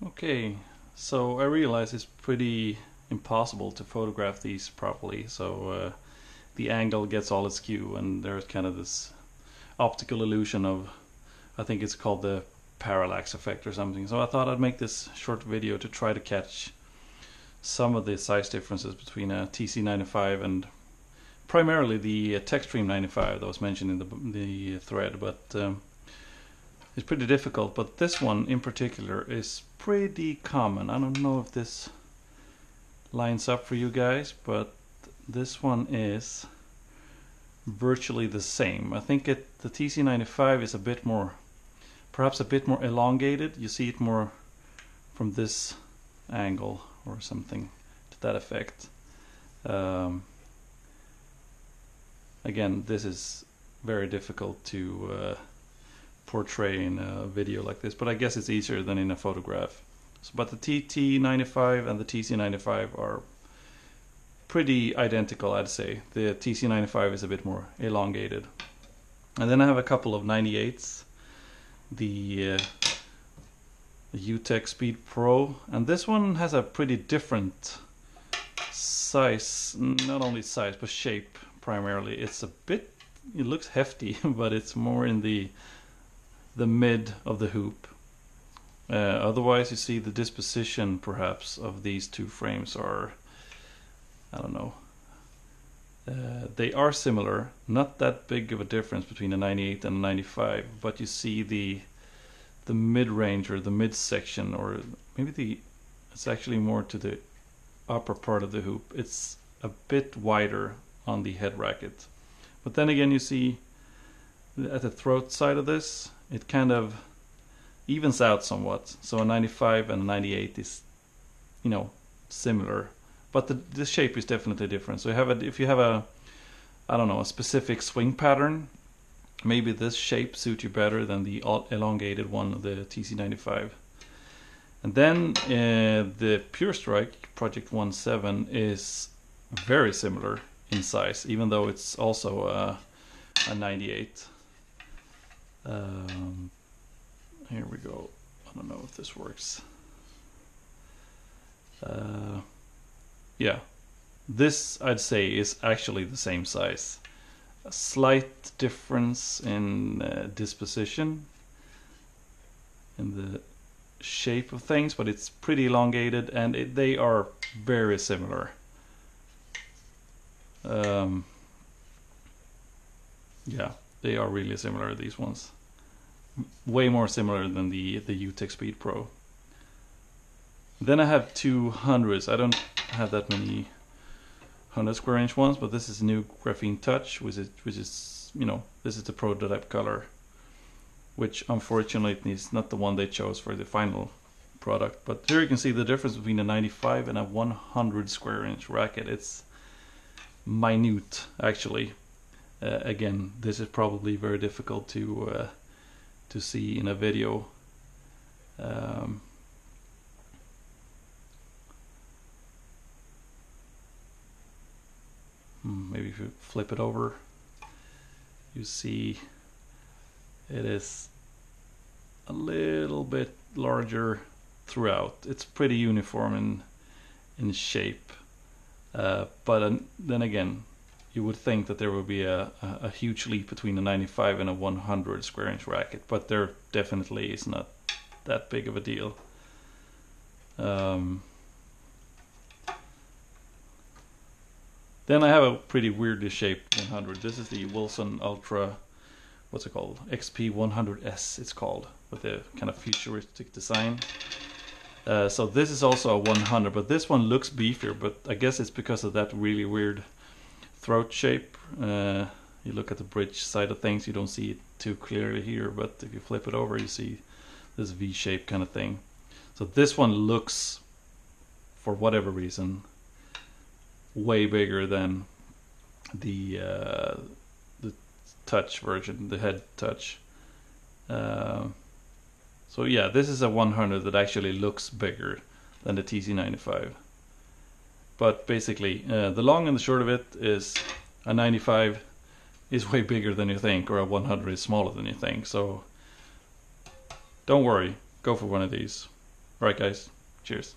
Okay, so I realize it's pretty impossible to photograph these properly, so the angle gets all askew and there's kind of this optical illusion of, I think it's called the parallax effect or something. So I thought I'd make this short video to try to catch some of the size differences between a TC95 and primarily the Techstream 95 that was mentioned in the thread, but it's pretty difficult. But this one in particular is pretty common. I don't know if this lines up for you guys, but this one is virtually the same. I think the TC95 is a bit more, perhaps a bit more elongated. You see it more from this angle or something to that effect. Again, this is very difficult to portray in a video like this, but I guess it's easier than in a photograph. So, but the TT95 and the TC95 are pretty identical, I'd say. The TC95 is a bit more elongated. And then I have a couple of 98s. The UTech Speed Pro, and this one has a pretty different size, not only size but shape primarily. It's a bit, it looks hefty, but it's more in the mid of the hoop. Otherwise, you see the disposition perhaps of these two frames are, I don't know, they are similar, not that big of a difference between a 98 and a 95, but you see the mid-range or the mid-section, or maybe it's actually more to the upper part of the hoop. It's a bit wider on the head racket. But then again, you see at the throat side of this, it kind of evens out somewhat. So a 95 and a 98 is, you know, similar, but the shape is definitely different. So you have if you have a, I don't know, a specific swing pattern, maybe this shape suits you better than the elongated one of the TC95. And then the Pure Strike Project 1.7 is very similar in size, even though it's also a 98. Here we go. I don't know if this works. Yeah, this I'd say is actually the same size. A slight difference in disposition, in the shape of things, but it's pretty elongated, and they are very similar. Yeah, they are really similar, these ones. Way more similar than the UTech Speed Pro. Then I have two hundreds. I don't have that many 100 square inch ones, but this is new Graphene Touch, which is, you know, this is the prototype color, which unfortunately is not the one they chose for the final product. But here you can see the difference between a 95 and a 100 square inch racket. It's minute, actually. Again, this is probably very difficult to see in a video. Maybe if you flip it over, you see it is a little bit larger throughout. It's pretty uniform in shape, but then again, you would think that there would be a huge leap between a 95 and a 100 square inch racket, but there definitely is not that big of a deal. Then I have a pretty weirdly shaped 100. This is the Wilson Ultra, what's it called? XP100S it's called, with a kind of futuristic design. So this is also a 100, but this one looks beefier, but I guess it's because of that really weird throat shape. You look at the bridge side of things, you don't see it too clearly here, but if you flip it over, you see this V-shape kind of thing. So this one looks, for whatever reason, way bigger than the touch version, the head touch. So yeah, this is a 100 that actually looks bigger than the TC95. But basically, the long and the short of it is a 95 is way bigger than you think, or a 100 is smaller than you think. So don't worry, go for one of these. Alright guys, cheers.